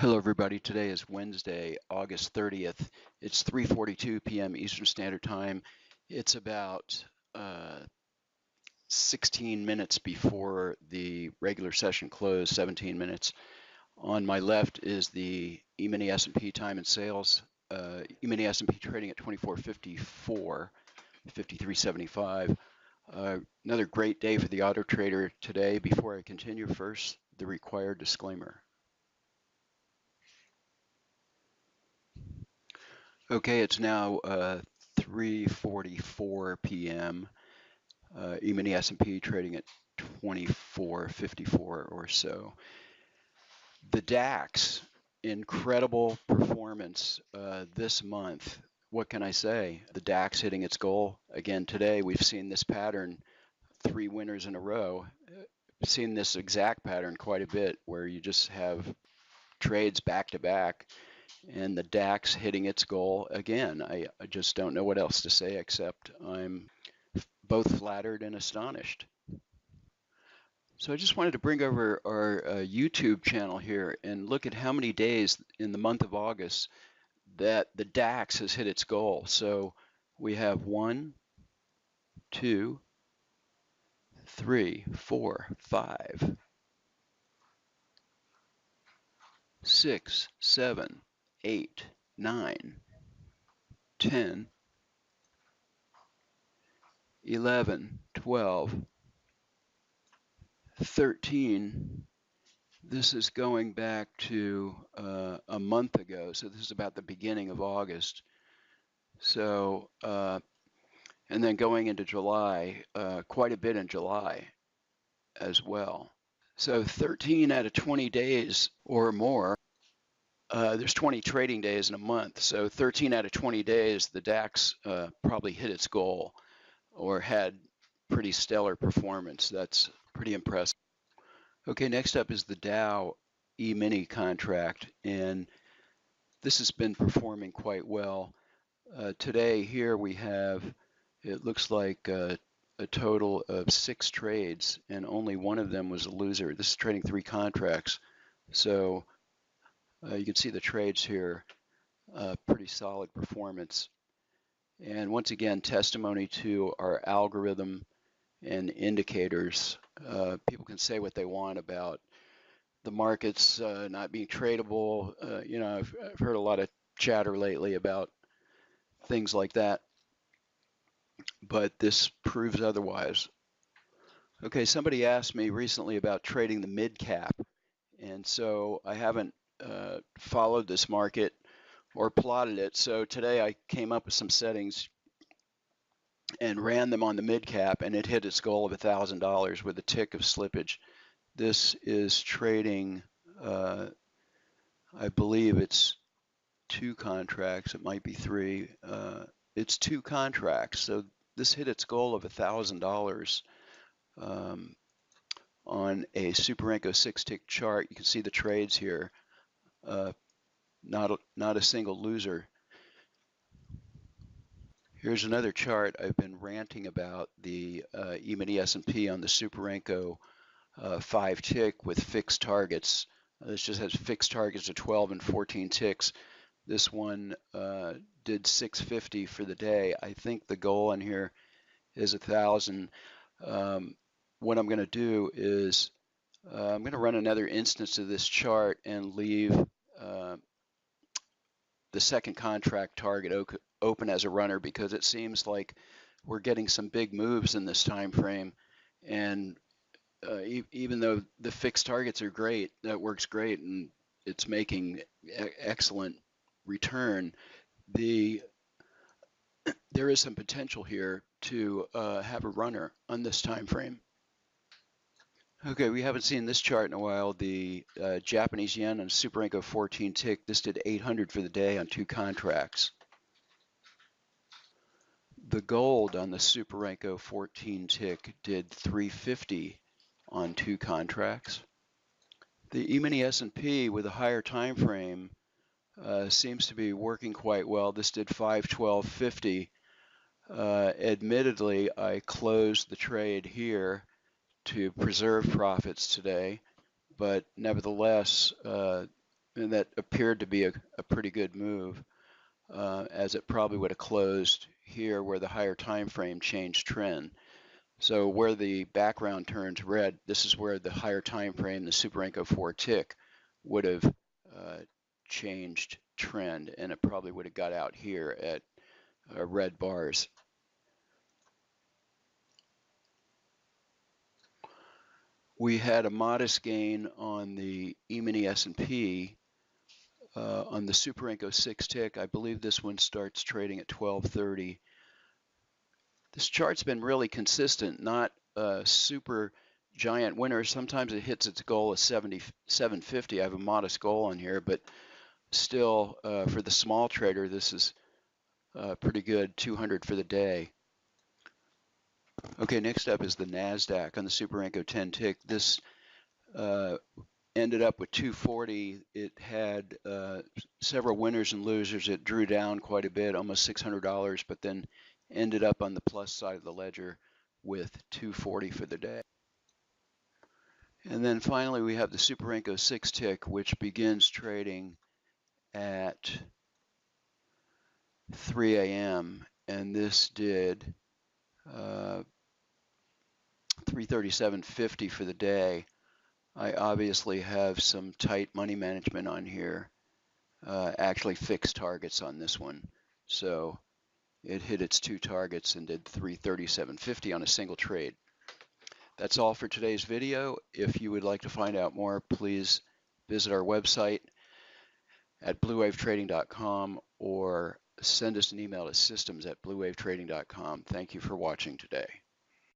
Hello everybody, today is Wednesday, August 30th. It's 3:42 p.m. Eastern Standard Time. It's about 16 minutes before the regular session closed, 17 minutes. On my left is the Emini S&P time and sales. Emini S&P trading at 2454, 53.75. Another great day for the auto trader today. Before I continue, first, the required disclaimer. Okay, it's now 3:44 p.m. Emini S&P trading at 2454 or so. The DAX, incredible performance this month. What can I say? The DAX hitting its goal again today. We've seen this pattern, 3 winners in a row. Seen this exact pattern quite a bit, where you just have trades back to back. And the DAX hitting its goal again. I just don't know what else to say except I'm both flattered and astonished. So I just wanted to bring over our YouTube channel here and look at how many days in the month of August that the DAX has hit its goal. So we have 1, 2, 3, 4, 5, 6, 7, 8, 9, 10, 11, 12, 13. This is going back to a month ago, so this is about the beginning of August. So, and then going into July, quite a bit in July as well. So 13 out of 20 days or more. There's 20 trading days in a month, so 13 out of 20 days, the DAX probably hit its goal or had pretty stellar performance. That's pretty impressive. Okay, next up is the Dow E-mini contract, and this has been performing quite well. Today here we have, it looks like a total of 6 trades, and only one of them was a loser. This is trading 3 contracts, so you can see the trades here, pretty solid performance. And once again, testimony to our algorithm and indicators. People can say what they want about the markets not being tradable. I've heard a lot of chatter lately about things like that, but this proves otherwise. Okay, somebody asked me recently about trading the mid cap, and so I haven't followed this market or plotted it. So today I came up with some settings and ran them on the mid cap, and it hit its goal of $1,000 with a tick of slippage. This is trading, I believe it's 2 contracts. It might be 3. It's 2 contracts. So this hit its goal of $1,000 on a Superenco 6-tick chart. You can see the trades here. Not a single loser. Here's another chart. I've been ranting about the E-mini S&P on the Superenco 5-tick with fixed targets. This just has fixed targets of 12 and 14 ticks. This one did 650 for the day. I think the goal in here is 1,000. What I'm going to do is I'm going to run another instance of this chart and leave the second contract target open as a runner, because it seems like we're getting some big moves in this time frame, and even though the fixed targets are great, that works great, and it's making excellent return, there is some potential here to have a runner on this time frame. Okay, we haven't seen this chart in a while. The Japanese yen on Superenco 14 tick. This did 800 for the day on 2 contracts. The gold on the Superenco 14 tick did 350 on 2 contracts. The E-mini S&P with a higher time frame seems to be working quite well. This did 512.50. Admittedly, I closed the trade here to preserve profits today, but nevertheless, and that appeared to be a pretty good move, as it probably would have closed here where the higher time frame changed trend. So where the background turns red, this is where the higher time frame, the Superenco 4 tick, would have changed trend, and it probably would have got out here at red bars. We had a modest gain on the Emini S&P on the Superenco 6 tick. I believe this one starts trading at 12:30. This chart's been really consistent, not super giant winners. Sometimes it hits its goal of 750. I have a modest goal on here, but still, for the small trader, this is pretty good, 200 for the day. Okay, next up is the NASDAQ on the Superenco 10 tick. This ended up with 240. It had several winners and losers. It drew down quite a bit, almost $600, but then ended up on the plus side of the ledger with 240 for the day. And then finally, we have the Superenco 6 tick, which begins trading at 3 a.m. and this did 337.50 for the day. I obviously have some tight money management on here, actually fixed targets on this one. So it hit its two targets and did 337.50 on a single trade. That's all for today's video. If you would like to find out more, please visit our website at bluewavetrading.com or send us an email to systems@bluewavetrading.com. Thank you for watching today.